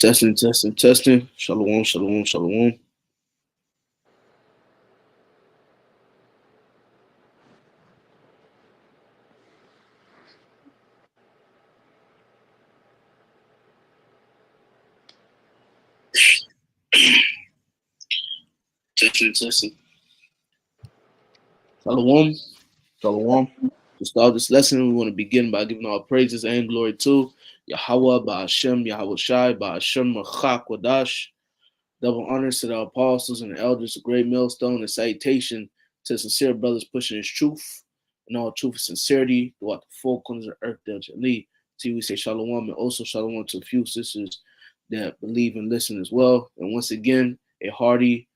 Testing, testing, testing. Shalom, shalom, shalom. Testing, testing. Shalom, shalom. To start this lesson, we want to begin by giving our praises and glory to Yahweh, Ba'ashem, Yahweh Shai, Ba'ashem, Machak, Wadash. Double honors to the apostles and the elders, a great millstone, and salutation to sincere brothers pushing his truth and all truth and sincerity throughout the four corners of the earth. They'll lead. See, we say shalom, and also shalom to a few sisters that believe and listen as well. And once again, a hearty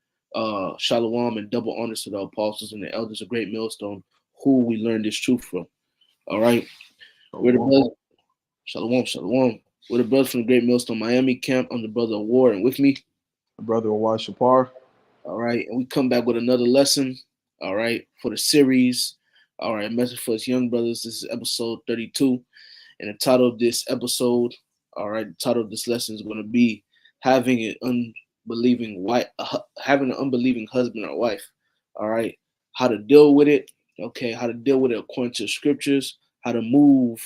shalom and double honors to the apostles and the elders, a great millstone, who we learned this truth from. All right, we're the brothers. Shalom, shalom. We're the brothers from the Great Millstone Miami camp. I'm the brother of War, and with me, Brother Awad Shapar. all right, and we come back with another lesson, all right, for the series. All right, message for us young brothers. This is episode 32. And the title of this episode, all right, the title of this lesson is going to be having an unbelieving wife, having an unbelieving husband or wife. All right, how to deal with it. Okay, how to deal with it according to the scriptures. How to move,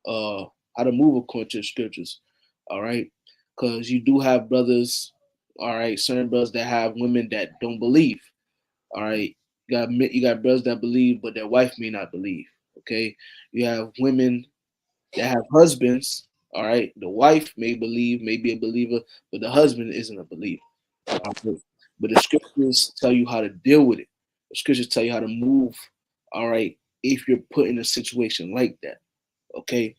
how to move according to the scriptures. All right, because you do have brothers, all right, certain brothers that have women that don't believe. All right, you got brothers that believe, but their wife may not believe. Okay, you have women that have husbands. All right, the wife may believe, may be a believer, but the husband isn't a believer. All right? But the scriptures tell you how to deal with it. The scriptures tell you how to move. All right, if you're put in a situation like that. Okay,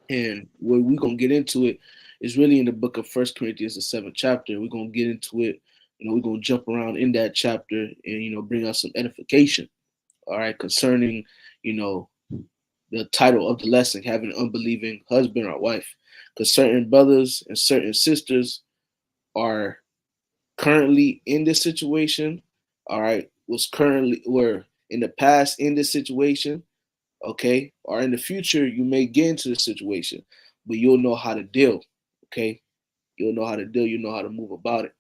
and where we're gonna get into it is really in the book of First Corinthians, the seventh chapter. We're gonna get into it. We're gonna jump around in that chapter and bring out some edification. All right, concerning you know the title of the lesson, having an unbelieving husband or wife. Because certain brothers and certain sisters are currently in this situation, all right, were in the past in this situation, okay, or in the future, you may get into the situation, but you'll know how to deal, okay? You'll know how to deal, you know how to move about it.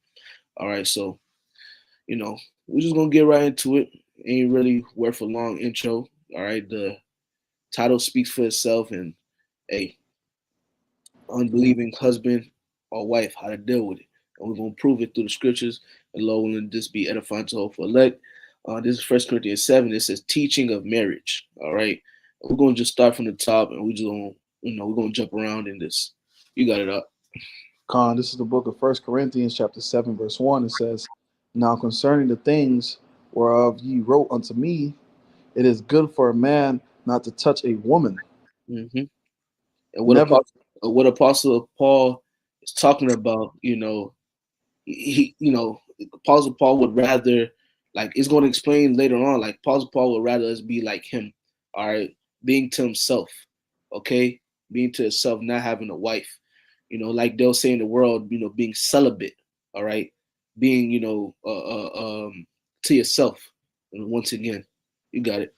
All right, so, we're just gonna get right into it. Ain't really worth a long intro. All right, the title speaks for itself, and hey, unbelieving husband or wife, how to deal with it. And we're going to prove it through the scriptures. And Lord willing, this be edifying to hope for elect. This is First Corinthians 7. It says teaching of marriage. All right. And we're going to just start from the top and we just going to, we're going to jump around in this. You got it up. Khan, this is the book of First Corinthians, chapter 7, verse 1. It says, Now concerning the things whereof ye wrote unto me, it is good for a man not to touch a woman. Mm-hmm. And Never, what Apostle Paul is talking about, Apostle Paul would rather, like, it's going to explain later on, like, Apostle Paul would rather us be like him, all right, being to himself, okay, being to himself, not having a wife, like they'll say in the world, being celibate, all right, being, to yourself. And once again, you got it.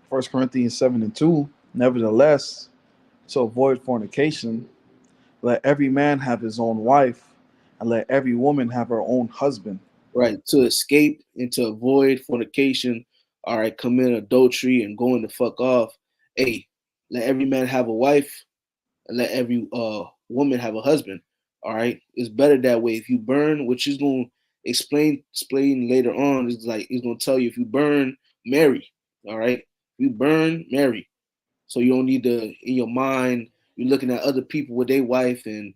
First Corinthians 7 and 2, nevertheless, to avoid fornication, let every man have his own wife, and let every woman have her own husband. Right, to escape and to avoid fornication, all right, commit adultery and going the fuck off. Hey, let every man have a wife and let every woman have a husband. All right, it's better that way. If you burn, which is going to explain later on, is like it's going to tell you if you burn, marry. All right, if you burn, marry. So you don't need to in your mind. You're looking at other people with their wife and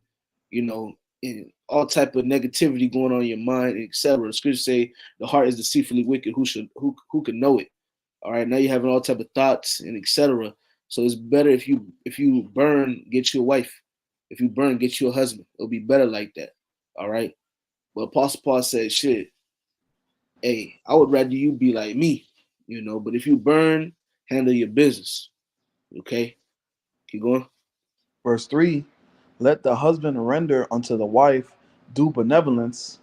you know and all type of negativity going on in your mind, etc. The scriptures say the heart is deceitfully wicked. Who can know it? All right, now you're having all type of thoughts and etc. So it's better if you burn, get you a wife. If you burn, get you a husband. It'll be better like that. All right. But Apostle Paul said, shit, hey, I would rather you be like me, But if you burn, handle your business. Okay? Keep going. Verse 3, let the husband render unto the wife due benevolence,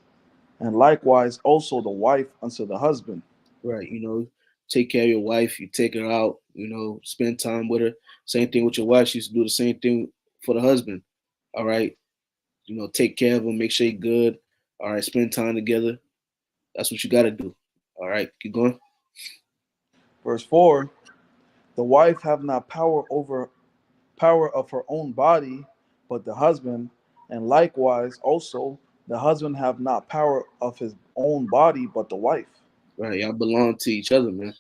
and likewise also the wife unto the husband. Right. Take care of your wife. You take her out, spend time with her. Same thing with your wife. She used to do the same thing for the husband. All right, take care of them, make sure you're good. All right, spend time together. That's what you got to do. All right, keep going. Verse 4, the wife have not power of her own body, but the husband, and likewise also the husband have not power of his own body, but the wife. Right, y'all belong to each other, man.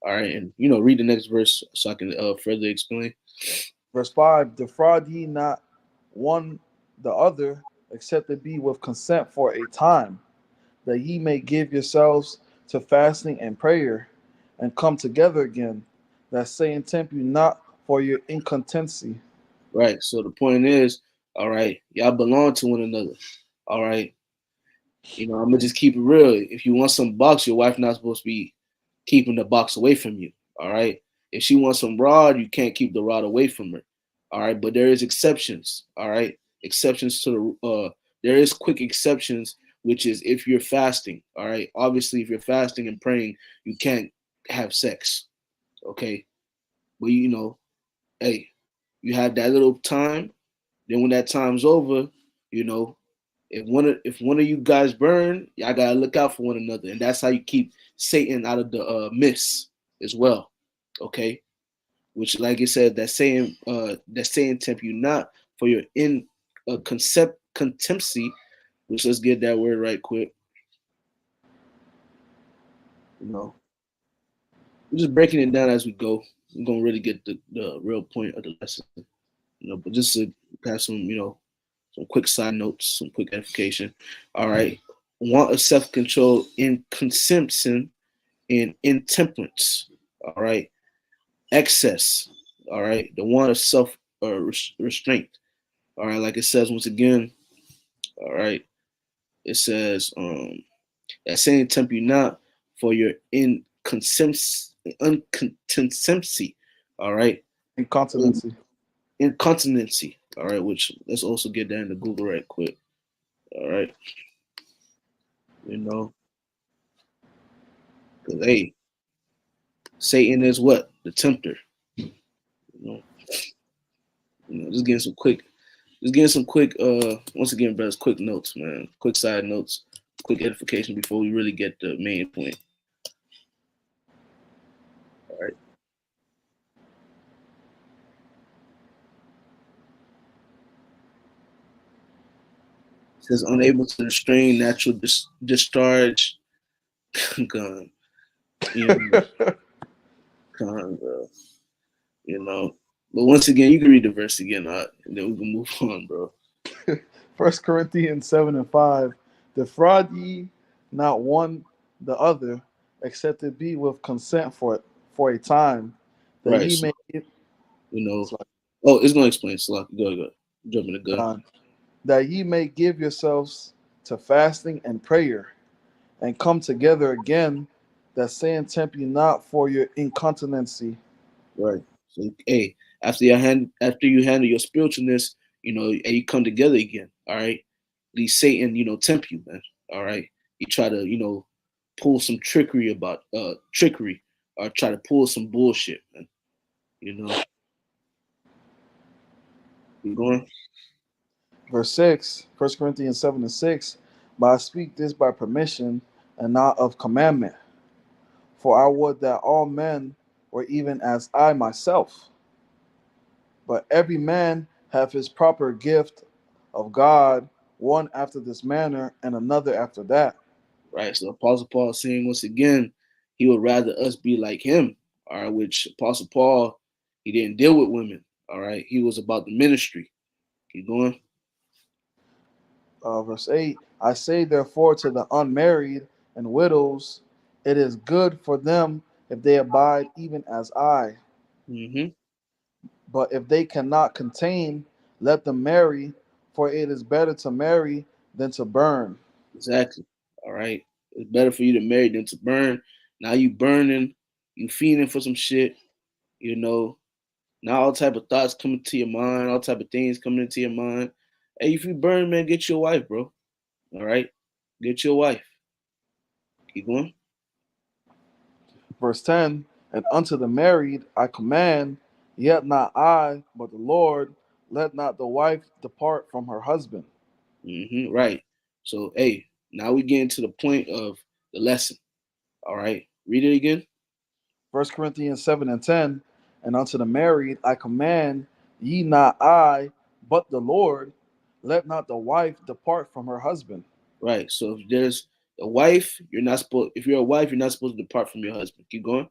All right, and read the next verse so I can further explain. Verse 5, defraud ye not one the other, except it be with consent for a time, that ye may give yourselves to fasting and prayer, and come together again, that Satan tempt you not for your incontinency. Right. So the point is, all right, y'all belong to one another. All right. I'm gonna just keep it real. If you want some box, your wife not supposed to be keeping the box away from you. All right. If she wants some rod, you can't keep the rod away from her. All right. But there is exceptions. All right. Exceptions to the there is quick exceptions, which is if you're fasting. All right. Obviously, if you're fasting and praying, you can't have sex. Okay. But hey, you have that little time. Then when that time's over, you know, if one of you guys burn, y'all gotta look out for one another, and that's how you keep Satan out of the mist as well. Okay, which, like I said, that saying tempt you not for your in contempcy. Which, let's get that word right quick. You know, we're just breaking it down as we go. We're gonna really get the real point of the lesson. But just to have some quick side notes, some quick edification. All right. Want of self control in consumption and intemperance. All right. Excess. All right. The want of self restraint. All right. Like it says once again. All right. It says that saying tempt you not for your inconsistency. All right. Incontinency. Incontinency. All right. Which let's also get that into Google right quick. All right. You know, because hey, Satan is what? The tempter. You know, just getting some quick, once again, brothers, quick notes, man. Quick side notes, quick edification before we really get the main point. All right. It says unable to restrain natural discharge. Gone. You know, gone, bro. You know. But once again, you can read the verse again, and then we can move on, bro. First Corinthians 7 and 5. Defraud ye not one the other, except it be with consent for a time, that Right. ye So, may give, you know. sorry, Oh, it's gonna explain. Slock. Go. Jumping the gun. God, that ye may give yourselves to fasting and prayer, and come together again, that Satan tempt you not for your incontinency. Right. So hey, after you handle your spiritualness, and you come together again. All right. These Satan, tempt you, man. All right. You try to, pull some trickery, or try to pull some bullshit, man. You know. You going? Verse 6, First Corinthians 7 and 6. But I speak this by permission and not of commandment. For I would that all men were even as I myself. But every man have his proper gift of God, one after this manner, and another after that. Right. So Apostle Paul is saying once again, he would rather us be like him. All right. Which Apostle Paul, he didn't deal with women. All right. He was about the ministry. Keep going. Verse 8, I say therefore to the unmarried and widows, it is good for them if they abide even as I. Mm-hmm. But if they cannot contain, let them marry, for it is better to marry than to burn. Exactly. All right. It's better for you to marry than to burn. Now you burning, you feeding for some shit, you know. Now all type of thoughts coming to your mind, all type of things coming into your mind. Hey, if you burn, man, get your wife, bro. All right. Get your wife. Keep going. Verse 10, and unto the married I command, yet not I, but the Lord, let not the wife depart from her husband. Right. So, hey, now we get into the point of the lesson. All right. Read it again. 1 Corinthians 7 and 10. And unto the married I command, ye not I, but the Lord, let not the wife depart from her husband. Right. So if there's a wife, you're not supposed. If you're a wife, you're not supposed to depart from your husband. Keep going.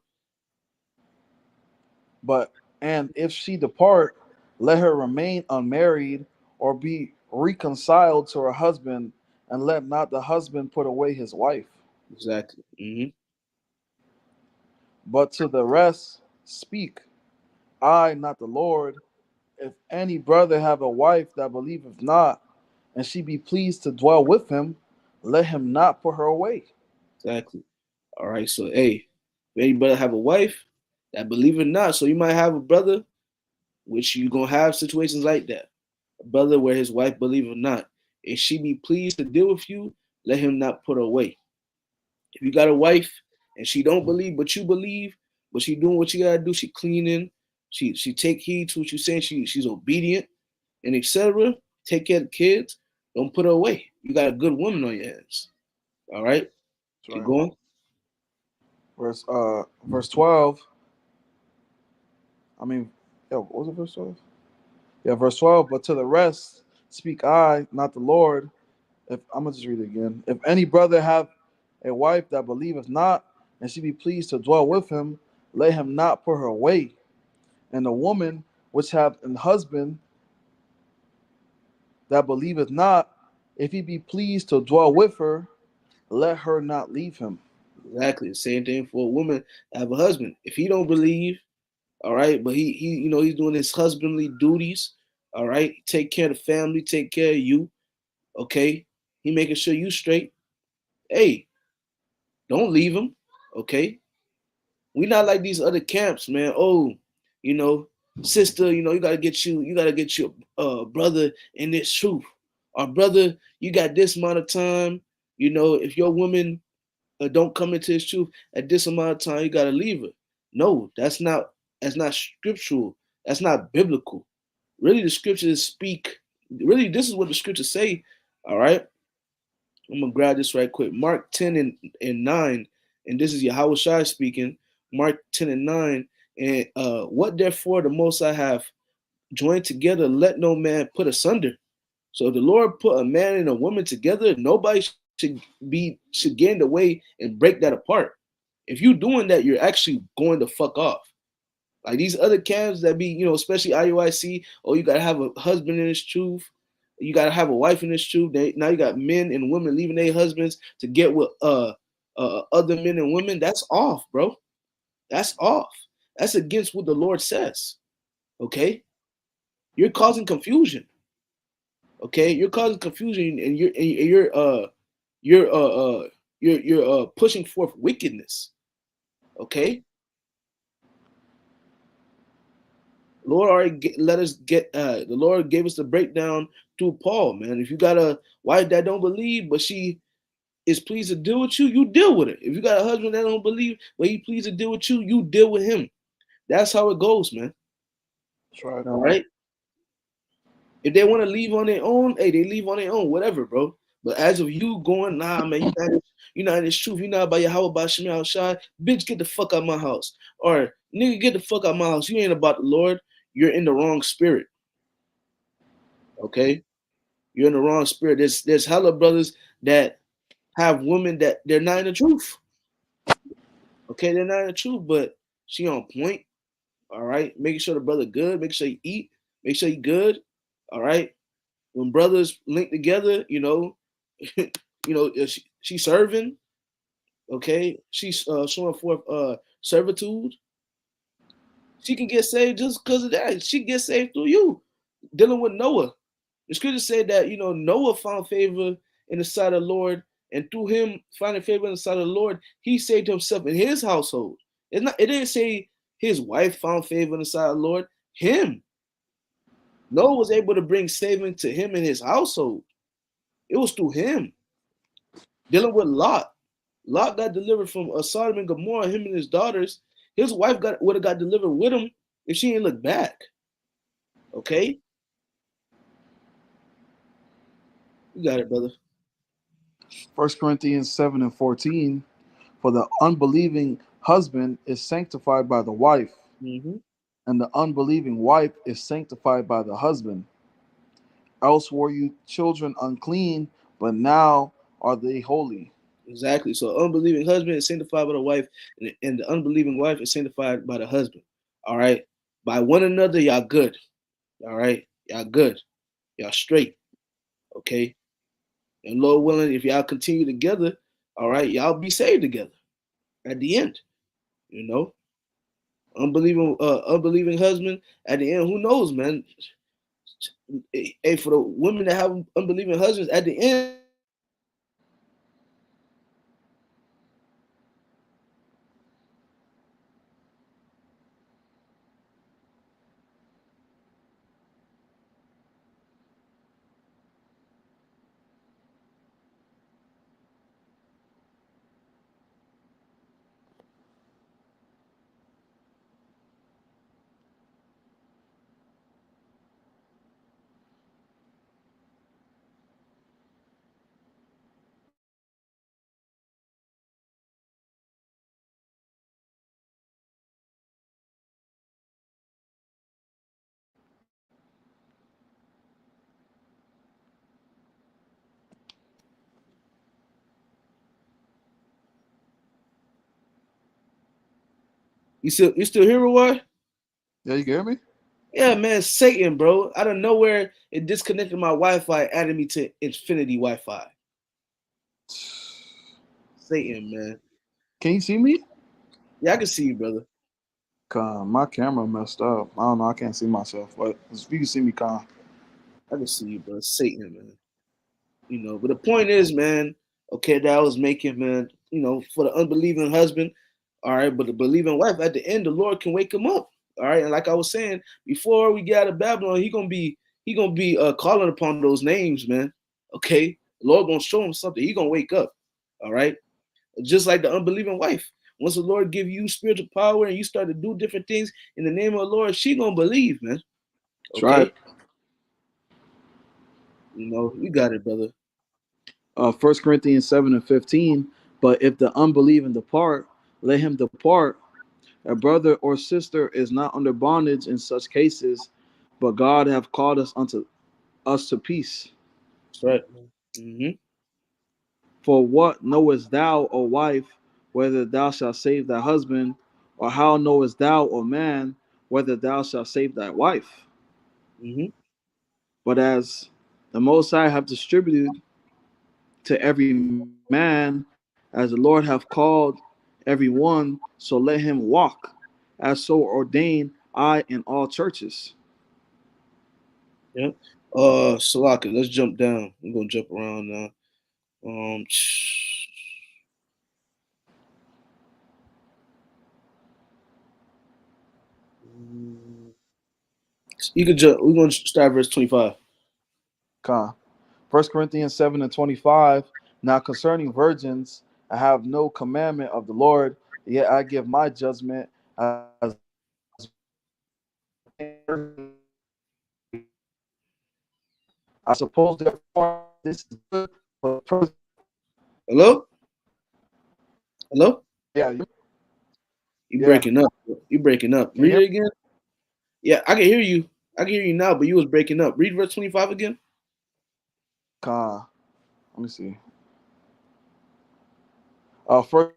But and if she depart, let her remain unmarried or be reconciled to her husband, and let not the husband put away his wife. Exactly. But to the rest speak, I, not the Lord. If any brother have a wife that believeth not, and she be pleased to dwell with him, let him not put her away. Exactly. All right. So, hey, if any brother have a wife, that believe it or not, so you might have a brother, which you gonna have situations like that. A brother where his wife believe it or not, if she be pleased to deal with you, let him not put her away. If you got a wife and she don't believe, but you believe, but she doing what you gotta do, she cleaning, she take heed to what you saying, she's obedient and etc. Take care of the kids. Don't put her away. You got a good woman on your hands. All right, That's keep right. going. Verse 12. I mean, yeah, what was it, verse 12? Yeah, verse 12. But to the rest speak I, not the Lord. If I'm gonna just read it again. If any brother have a wife that believeth not, and she be pleased to dwell with him, let him not put her away. And the woman which have an husband that believeth not, if he be pleased to dwell with her, let her not leave him. Exactly the same thing for a woman to have a husband. If he don't believe, all right, but he he's doing his husbandly duties. All right, take care of the family, take care of you. Okay, he making sure you straight. Hey, don't leave him. Okay, we not like these other camps, man. Oh, you know, sister, you gotta get your brother in this truth. Or brother, you got this amount of time. If your woman don't come into his truth at this amount of time, you gotta leave her. No, that's not scriptural. That's not biblical. Really, the scriptures speak. Really, this is what the scriptures say. All right, I'm gonna grab this right quick. Mark 10 and 9, and this is Yahweh Shai speaking. Mark 10 and 9, and what therefore the Most I have joined together, let no man put asunder. So if the Lord put a man and a woman together, nobody should get in the way and break that apart. If you're doing that, you're actually going to fuck off. Like these other camps that be, especially IUIC, oh, you gotta have a husband in this truth. You gotta have a wife in this truth. Now you got men and women leaving their husbands to get with other men and women. That's off, bro. That's off. That's against what the Lord says. Okay, you're causing confusion. Okay, you're causing confusion, and you're pushing forth wickedness. Okay, Lord already let us get. The Lord gave us the breakdown through Paul, man. If you got a wife that don't believe, but she is pleased to deal with you, you deal with it. If you got a husband that don't believe, but he pleased to deal with you, you deal with him. That's how it goes, man. That's right. All right. If they want to leave on their own, hey, they leave on their own, whatever, bro. But as of you going, nah, man, you're not in this truth. You're not by your house, by Shemel Shai. Bitch, get the fuck out of my house. Or nigga, get the fuck out of my house. You ain't about the Lord. You're in the wrong spirit. Okay? You're in the wrong spirit. There's hella brothers that have women that they're not in the truth. Okay, they're not in the truth, but she on point. All right. Making sure the brother good, make sure he eat, make sure he good. All right. When brothers link together, she serving. Okay, she's showing forth servitude. She can get saved just because of that. She gets saved through you. Dealing with Noah, the scripture said that Noah found favor in the sight of the Lord, and through him finding favor in the sight of the Lord, he saved himself and his household. It didn't say his wife found favor in the sight of the Lord. Him. Noah was able to bring saving to him and his household. It was through him. Dealing with Lot. Lot got delivered from Sodom and Gomorrah, him and his daughters. His wife would have got delivered with him if she didn't look back. Okay? You got it, brother. First Corinthians 7 and 14. For the unbelieving husband is sanctified by the wife, Hmm. and the unbelieving wife is sanctified by the husband. Else were you children unclean, but now are they holy. Exactly. So unbelieving husband is sanctified by the wife, and the unbelieving wife is sanctified by the husband. All right. By one another, y'all good. All right. Y'all good. Y'all straight. Okay. And Lord willing, if y'all continue together, all right, y'all be saved together at the end. You know, unbelieving husband at the end. Who knows, man? Hey, for the women that have unbelieving husbands at the end, they might be saved at the end. You know, you still here, Roy? Yeah, you can hear me? Yeah, man, Satan, bro. Out of nowhere, it disconnected my Wi-Fi, added me to Infinity Wi-Fi. Satan, man. Can you see me? Yeah, I can see you, brother. My camera messed up. I don't know. I can't see myself. But if you can see me, I can see you, bro. Satan, man. But the point is, man, okay, that I was making, man, for the unbelieving husband, all right, but the believing wife, at the end, the Lord can wake him up. All right. And like I was saying, before we get out of Babylon, he gonna be calling upon those names, man. Okay. The Lord gonna show him something. He gonna wake up. All right. Just like the unbelieving wife. Once the Lord give you spiritual power and you start to do different things in the name of the Lord, she gonna believe, man. that's right. Okay. You got it, brother. 1 Corinthians 7 and 15. But if the unbelieving depart, let him depart. A brother or sister is not under bondage in such cases, but God hath called us unto us to peace. That's right. Mm-hmm. For what knowest thou, O wife, whether thou shalt save thy husband? Or how knowest thou, O man, whether thou shalt save thy wife? Mm-hmm. But as the Most High have distributed to every man, as the Lord hath called every one, so let him walk, as so ordained I in all churches. Yeah. Salaka, let's jump down. We're gonna jump around now. Um, you could jump. We're gonna start verse 25. Con. 1 Corinthians 7 and 25. Now concerning virgins, I have no commandment of the Lord, yet I give my judgment as one that have obtained mercy of the Lord to be faithful. I suppose therefore this is good for the present. Hello, hello. Yeah, You yeah. breaking up? You breaking up? Can you Read hear it me? again. Yeah, I can hear you. I can hear you now, but you was breaking up. Read verse 25 again. Con. Let me see. First Corinthians 7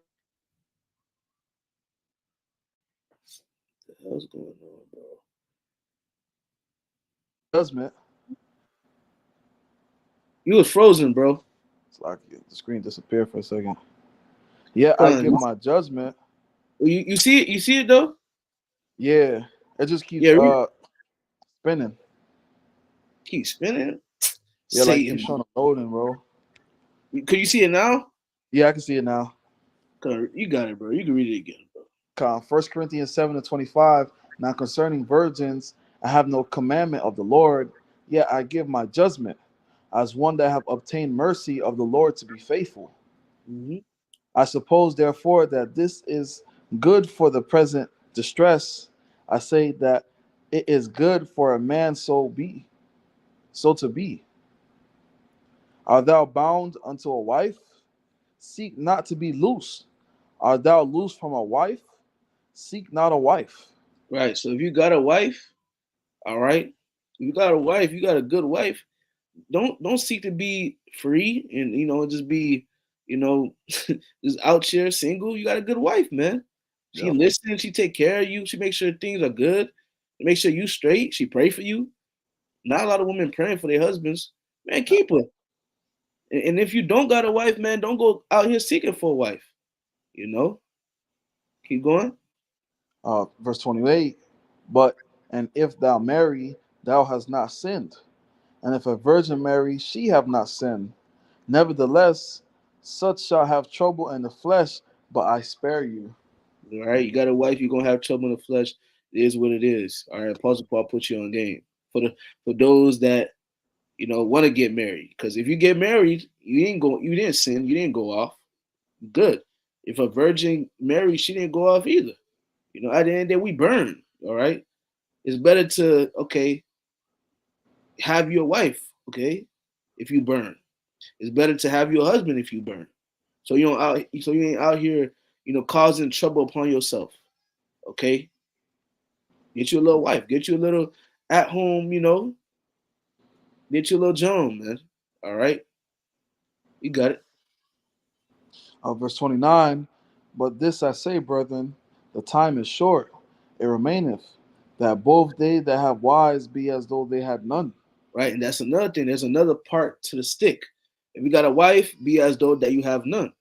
and 25. Now concerning virgins, What the hell's going on, bro? judgment. You was frozen, bro. It's like the screen disappeared for a second. Yeah, I Son, give my judgment. you see it? You see it though? Yeah, it just keeps Yeah, read. spinning. Keep spinning. Yeah, like Satan, keep showing up loading, bro. could you see it now? Yeah, I can see it now. You got it, bro. You can read it again, bro. First Corinthians 7 and 25. Now concerning virgins, I have no commandment of the Lord, yet I give my judgment, as one that have obtained mercy of the Lord to be faithful. Mm-hmm. I suppose therefore that this is good for the present distress. I say that it is good for a man so to be. Art thou bound unto a wife? Seek not to be loose. Art thou loose from a wife? Seek not a wife. Right. So if you got a wife, all right, you got a wife, you got a good wife. Don't seek to be free and just be, you know, just out here single. You got a good wife, man. She Yep. listens, she take care of you, she makes sure things are good, make sure you straight, she pray for you. Not a lot of women praying for their husbands. Man, keep her. And if you don't got a wife, man, don't go out here seeking for a wife. You know? Keep going. Verse 28. But, and if thou marry, thou hast not sinned. And if a virgin marry, she have not sinned. Nevertheless, such shall have trouble in the flesh, but I spare you. All right, you got a wife, you're gonna have trouble in the flesh. It is what it is. All right, Apostle Paul put you on game. For those that want to get married. Because if you get married, you didn't sin, you didn't go off. Good. If a virgin married, she didn't go off either. At the end of the day, we burn. All right. It's better to have your wife, okay, if you burn. It's better to have your husband if you burn. So you ain't out here, causing trouble upon yourself. Okay? Get you a little wife, get you a little at home, get you a little Joan, man. All right? You got it. Verse 29. But this I say, brethren, the time is short. It remaineth that both they that have wives be as though they had none. Right? And that's another thing. There's another part to the stick. If you got a wife, be as though that you have none.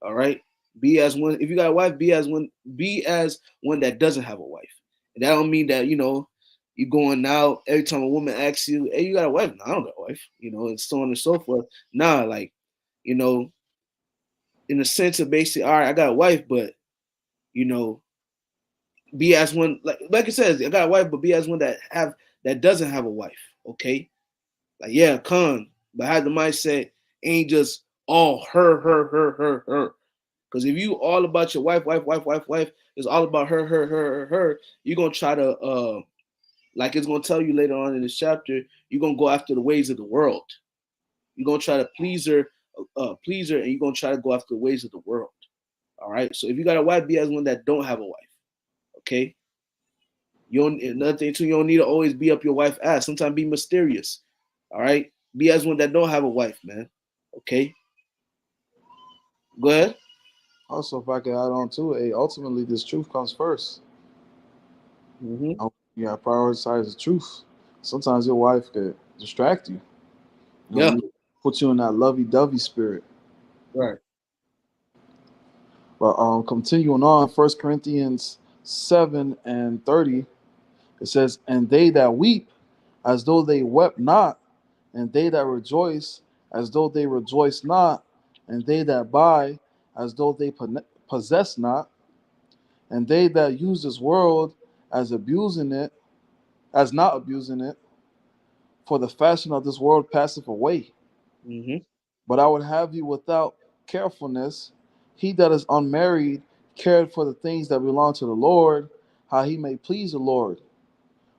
All right. Be as one. If you got a wife, be as one. Be as one that doesn't have a wife. And that don't mean that you going now every time a woman asks you, "Hey, you got a wife?" No, I don't got a wife. And so on and so forth. Nah, like you know, in the sense of basically, all right, I got a wife, but you know, be as one. Like it says, I got a wife, but be as one that doesn't have a wife. Okay, like yeah, con, but have the mindset ain't just all her. Because if you all about your wife, it's all about her, you're gonna try to like it's gonna tell you later on in this chapter, you're gonna go after the ways of the world. You're gonna try to please her, and you're gonna try to go after the ways of the world. All right. So if you got a wife, be as one that don't have a wife. Okay. You don't another thing too, you don't need to always be up your wife's ass. Sometimes be mysterious. All right. Be as one that don't have a wife, man. Okay. Go ahead. Also, if I could add on to it, ultimately this truth comes first. Mm-hmm. You gotta prioritize the truth. Sometimes your wife could distract you. Yeah. Put you in that lovey-dovey spirit. Right. But continuing on, 1 Corinthians 7:30, it says, "And they that weep, as though they wept not, and they that rejoice, as though they rejoice not, and they that buy, as though they possess not, and they that use this world as abusing it, as not abusing it, for the fashion of this world passeth away. Mm-hmm. But I would have you without carefulness. He that is unmarried cared for the things that belong to the Lord, how he may please the Lord.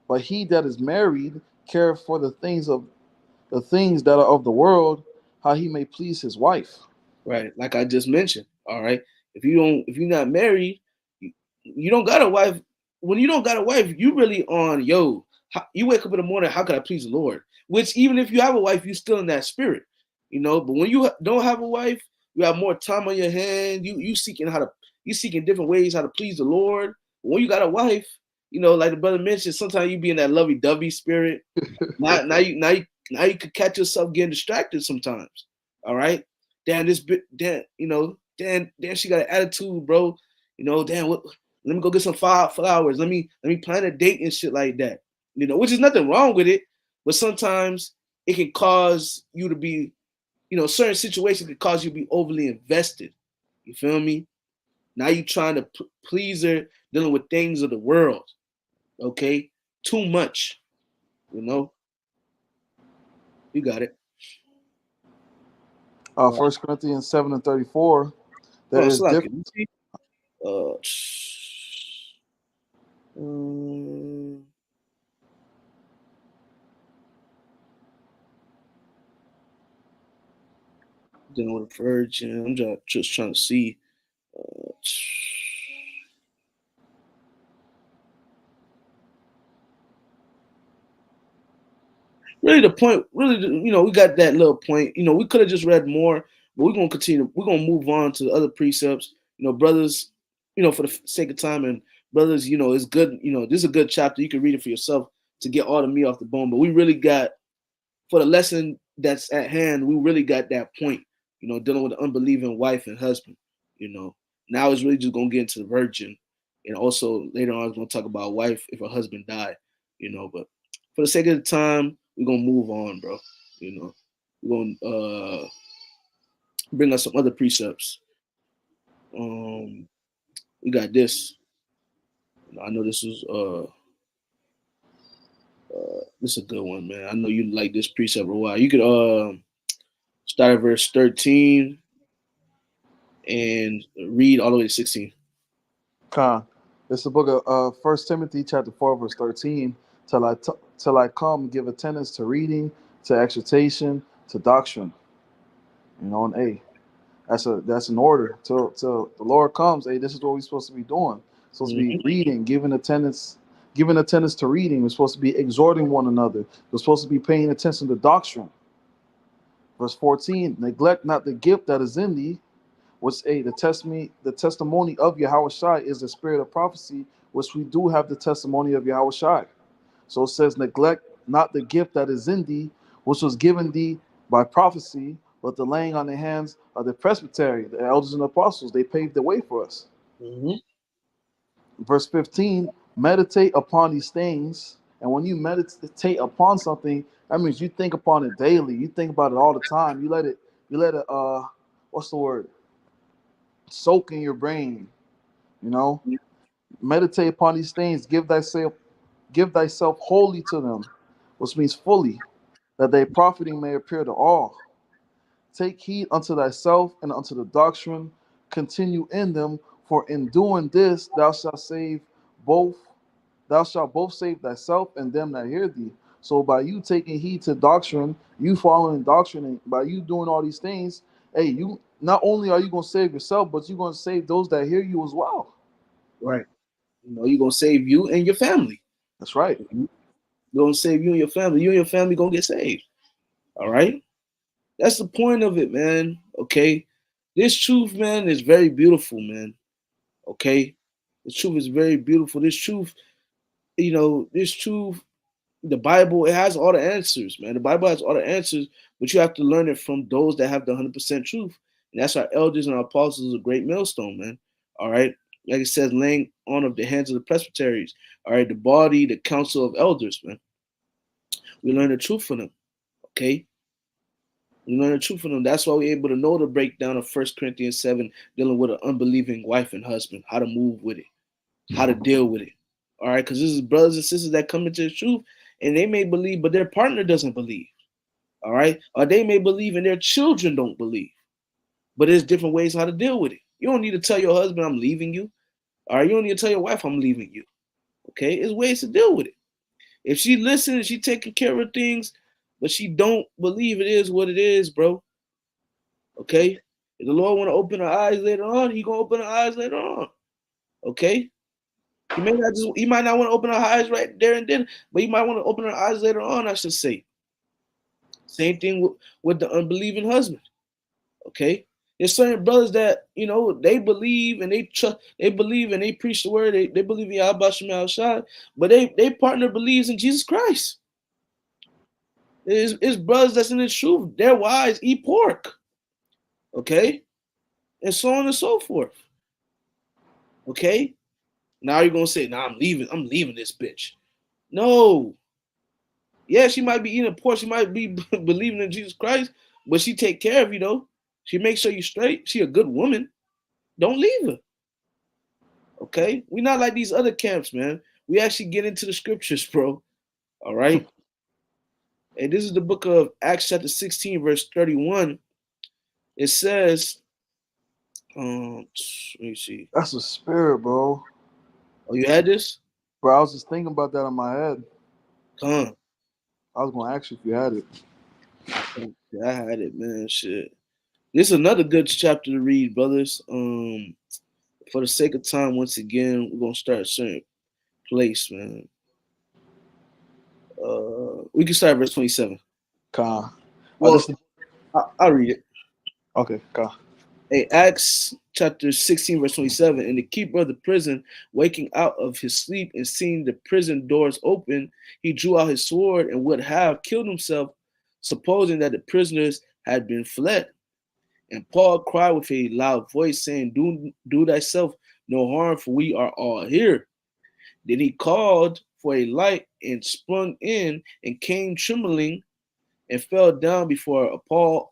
But he that is married cared for the things that are of the world, how he may please his wife." Right. Like I just mentioned. All right. If you're not married, you don't got a wife. When you don't got a wife, you really on you wake up in the morning, how could I please the Lord? Which even if you have a wife, you still in that spirit. But when you don't have a wife, you have more time on your hand. You seeking different ways how to please the Lord. When you got a wife, like the brother mentioned, sometimes you be in that lovey dovey spirit. Now you could catch yourself getting distracted sometimes. All right. Damn, this bit damn, damn she got an attitude, bro. Damn, what let me go get some flowers. Let me plan a date and shit like that. Which is nothing wrong with it, but sometimes it can cause you to be, certain situations can cause you to be overly invested. You feel me? Now you trying to please her, dealing with things of the world. Okay, too much. You know, you got it. All right. 1 Corinthians 7:34, Hold there on, is Slack. diff. You see? Uh, um, Dealing with a virgin. I'm just trying to see. Uh, really, the point. Really, we got that little point. We could have just read more, but we're gonna continue. We're gonna move on to the other precepts. Brothers. For the sake of time, and brothers, it's good. This is a good chapter. You can read it for yourself to get all the meat off the bone. But we really got, for the lesson that's at hand, we really got that point, dealing with an unbelieving wife and husband. You know, now it's really just gonna get into the virgin, and also later on, it's gonna talk about wife if her husband died. But for the sake of the time, we're gonna move on, bro. You know, we're gonna bring us some other precepts. Um, we got this. I know this is a good one, man. I know you like this precept for a while. You could start at verse 13 and read all the way to 16. Con. It's the book of First Timothy chapter 4 verse 13. Till I come, give attendance to reading, to exhortation, to doctrine. And that's an order. Till the Lord comes, hey, this is what we're supposed to be doing. Supposed to be Mm-hmm. reading, giving attendance to reading. We're supposed to be exhorting one another. We're supposed to be paying attention to doctrine. Verse 14, neglect not the gift that is in thee, which the testimony of Yahweh Shai is the spirit of prophecy, which we do have the testimony of Yahweh Shai. So it says, neglect not the gift that is in thee, which was given thee by prophecy, but the laying on the hands of the presbytery, the elders and apostles. They paved the way for us. Mm-hmm. Verse 15, meditate upon these things. And when you meditate upon something, that means you think upon it daily. You think about it all the time. You let it, what's the word? Soak in your brain, you know? Meditate upon these things. Give thyself wholly to them, which means fully, that thy profiting may appear to all. Take heed unto thyself and unto the doctrine. Continue in them, for in doing this both thou shalt both save thyself and them that hear thee. So by you taking heed to doctrine, you following doctrine, and by you doing all these things, hey, you not only are you gonna save yourself, but you're gonna save those that hear you as well. Right. You're gonna save you and your family. That's right. You're gonna save you and your family. You and your family gonna get saved. All right. That's the point of it, man. Okay. This truth, man, is very beautiful, man. Okay. The truth is very beautiful. This truth, the Bible, it has all the answers, man. The Bible has all the answers, but you have to learn it from those that have the 100% truth. And that's our elders and our apostles, a great millstone, man. All right. Like it says, laying on of the hands of the presbyteries. All right. The body, the council of elders, man. We learn the truth from them. Okay. We learn the truth from them. That's why we're able to know the breakdown of 1 Corinthians 7, dealing with an unbelieving wife and husband, how to move with it, how to deal with it. All right. Because this is brothers and sisters that come into the truth and they may believe, but their partner doesn't believe. All right. Or they may believe and their children don't believe. But there's different ways how to deal with it. You don't need to tell your husband, I'm leaving you. All right. You don't need to tell your wife, I'm leaving you. Okay. There's ways to deal with it. If she listens, she taking care of things, but she don't believe it is what it is, bro. Okay. If the Lord want to open her eyes later on, he gonna open her eyes later on. Okay. He might not want to open her eyes right there and then, but he might want to open her eyes later on, I should say. Same thing with the unbelieving husband. Okay. There's certain brothers that, they believe and they believe and they preach the word, they believe in Yahweh Shem Shai, but they partner believes in Jesus Christ. It's brothers that's in the truth. Their wives eat pork. Okay. And so on and so forth. Okay. Now you're gonna say, "Nah, I'm leaving this bitch." No. Yeah, she might be eating pork. She might be believing in Jesus Christ, but she take care of you though. She makes sure you straight. She a good woman. Don't leave her. Okay. We not like these other camps, man. We actually get into the scriptures, bro. All right. And this is the book of Acts chapter 16, verse 31. It says, let me see. That's a spirit, bro. Oh, you had this? Bro, I was just thinking about that in my head. Come. I was gonna ask you if you had it. I had it, man. Shit. This is another good chapter to read, brothers. For the sake of time, once again, we're gonna start a certain place, man. We can start at verse 27. Ka. Well, This is I'll read it. okay. Ka. Hey, Acts chapter 16, verse 27. And the keeper of the prison, waking out of his sleep and seeing the prison doors open, he drew out his sword and would have killed himself, supposing that the prisoners had been fled. And Paul cried with a loud voice, saying, do thyself no harm, for we are all here. Then he called for a light and sprung in and came trembling and fell down before Paul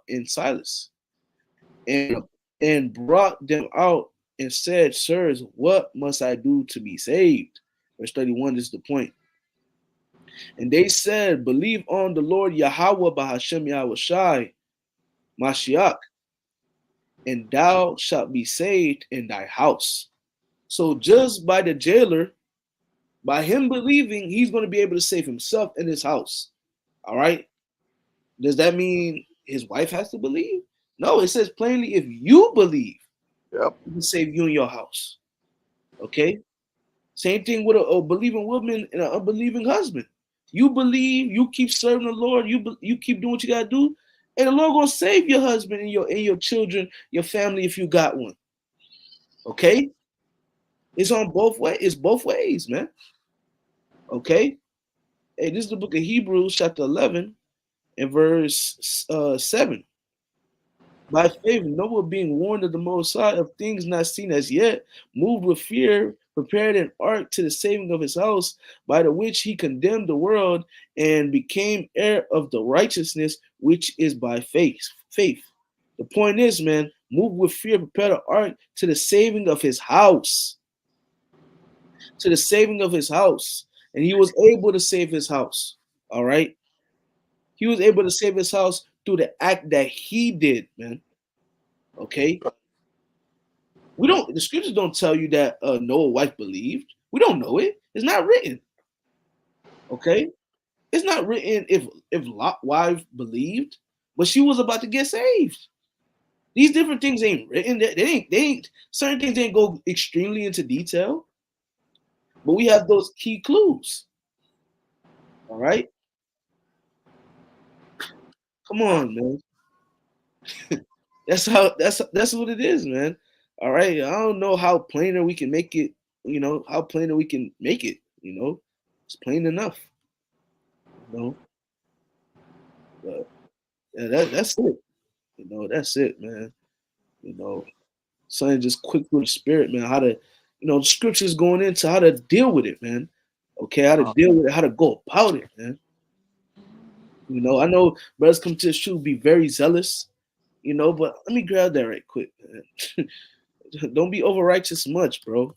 and Silas, and brought them out and said, Sirs, what must I do to be saved? Verse 31, this is the point. And they said, Believe on the Lord Yahweh Bahashem Yahweh Shai, Mashiach, and thou shalt be saved in thy house. So just by the jailer, by him believing, he's going to be able to save himself and his house. All right. Does that mean his wife has to believe? No, it says plainly, if you believe, Yep. he can save you and your house. Okay. Same thing with a believing woman and an unbelieving husband. You believe, you keep serving the Lord, you keep doing what you gotta do, and the Lord gonna save your husband and your children, your family if you got one. Okay, it's on both ways. It's both ways, man. Okay. Hey, this is the book of Hebrews, chapter 11, and verse 7. By faith, Noah being warned of the Most High of things not seen as yet, moved with fear, prepared an ark to the saving of his house, by the which he condemned the world and became heir of the righteousness which is by faith. Faith. The point is, man, move with fear, prepare the ark to the saving of his house. To the saving of his house. And he was able to save his house. All right. He was able to save his house through the act that he did, man. Okay. The scriptures don't tell you that Noah's wife believed. We don't know it. It's not written. Okay. It's not written if Lot's wife believed, but she was about to get saved. These different things ain't written. They ain't certain things ain't go extremely into detail, but we have those key clues. All right. Come on, man. That's what it is, man. All right. I don't know how plainer we can make it, how plainer we can make it, It's plain enough, you know. But yeah, that's it. That's it, man. You know, something just quick with the spirit, man. How to, the scriptures going into how to deal with it, man. Okay, how to deal with it, how to go about it, man. I know brothers come to this truth, be very zealous, but let me grab that right quick, man. Don't be over righteous much, bro.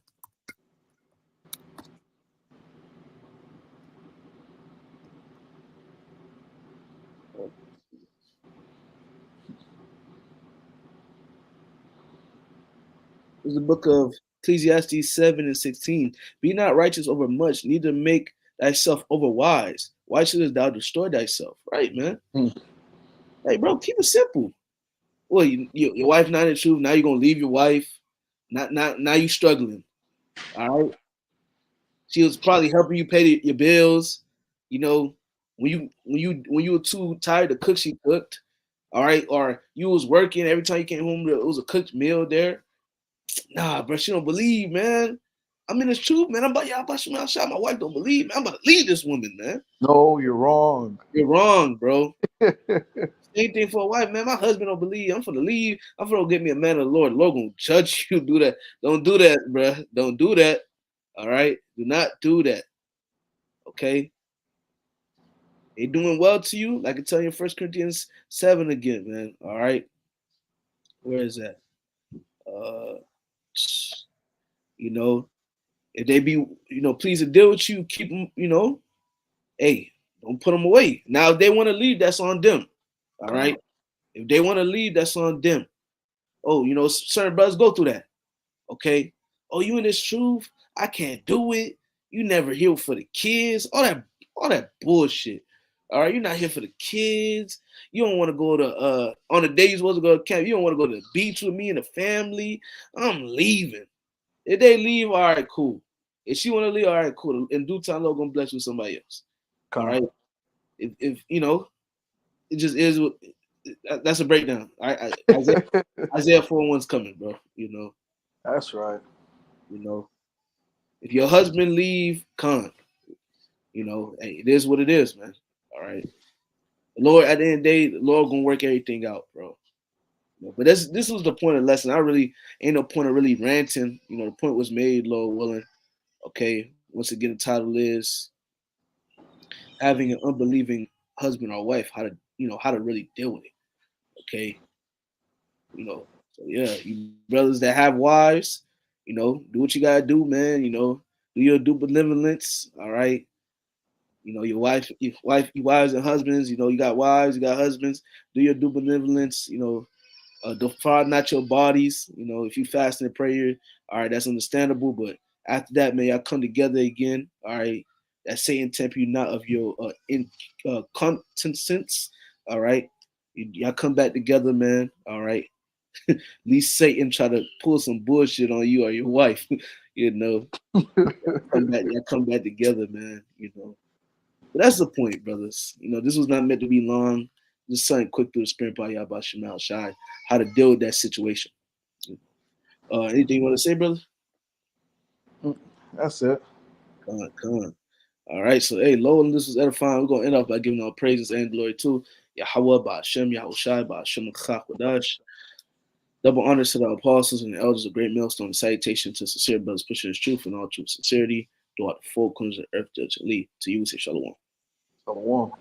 There's the book of Ecclesiastes 7 and 16. Be not righteous over much, neither make thyself over wise. Why shouldst thou destroy thyself? Right, man. Hmm. Hey, bro, keep it simple. Well, your wife not in the truth. Now you're gonna leave your wife. Not now you struggling. All right. She was probably helping you pay your bills. You know, when you were too tired to cook, she cooked. All right, or you was working every time you came home. It was a cooked meal there. Nah, bro, she don't believe, man. I'm in this truth, man. I'm about y'all about my shot. My wife don't believe, man. I'm about to leave this woman, man. No, you're wrong. You're wrong, bro. Same thing for a wife, man. My husband don't believe. I'm gonna leave. I'm gonna get me a man of the Lord. The Lord gonna judge you. Do that. Don't do that, bro. Don't do that. All right. Do not do that. Okay. They doing well to you. Like I tell you in 1 Corinthians 7 again, man. All right. Where is that? Uh, you know, if they be, pleased to deal with you, keep them, hey, don't put them away. Now, if they want to leave, that's on them. All right. If they want to leave, that's on them. Oh, certain brothers go through that. Okay. Oh, you in this truth? I can't do it. You never heal for the kids. All that bullshit. All right, you're not here for the kids. You don't want to go to on the day you're supposed to go to camp. You don't want to go to the beach with me and the family. I'm leaving. If they leave, all right, cool. If she want to leave, all right, cool. In due time, Lord gonna bless you with somebody else. All Con. right. If you know, it just is. That's a breakdown. Isaiah 4:1's coming, bro. That's right. You know. If your husband leave, con. Hey, it is what it is, man. All right. The Lord, at the end of the day, the Lord gonna work everything out, bro. But this was the point of the lesson. I really ain't no point of really ranting. The point was made, Lord willing. Okay. Once again, the title is having an unbelieving husband or wife, how to really deal with it. Okay. So yeah, you brothers that have wives, do what you gotta do, man. Do your due benevolence. All right. Your wives and husbands. You got wives, you got husbands. Do your due benevolence. Defraud not your bodies. If you fast and prayer, all right, that's understandable. But after that, may y'all come together again. All right, that Satan tempt you not of your incontinence. All right, y'all come back together, man. All right. At least Satan try to pull some bullshit on you or your wife. you know, y'all come back together, man. But that's the point, brothers. This was not meant to be long. Just something quick through the spirit by y'all about Shemal Shai, how to deal with that situation. Anything you want to say, brother? Mm, that's it. Come on. All right, so hey, Lord, this was edifying. We're gonna end off by giving all praises and glory to Yahweh, Ba'Shem, Yahushai, Ba'Shem Chachwadash. Double honors to the apostles and the elders of Great Millstone. Salutation to sincere brothers pushing his truth and all true sincerity throughout the four corners of the earth to lead. To you, we say shalom. Shalom.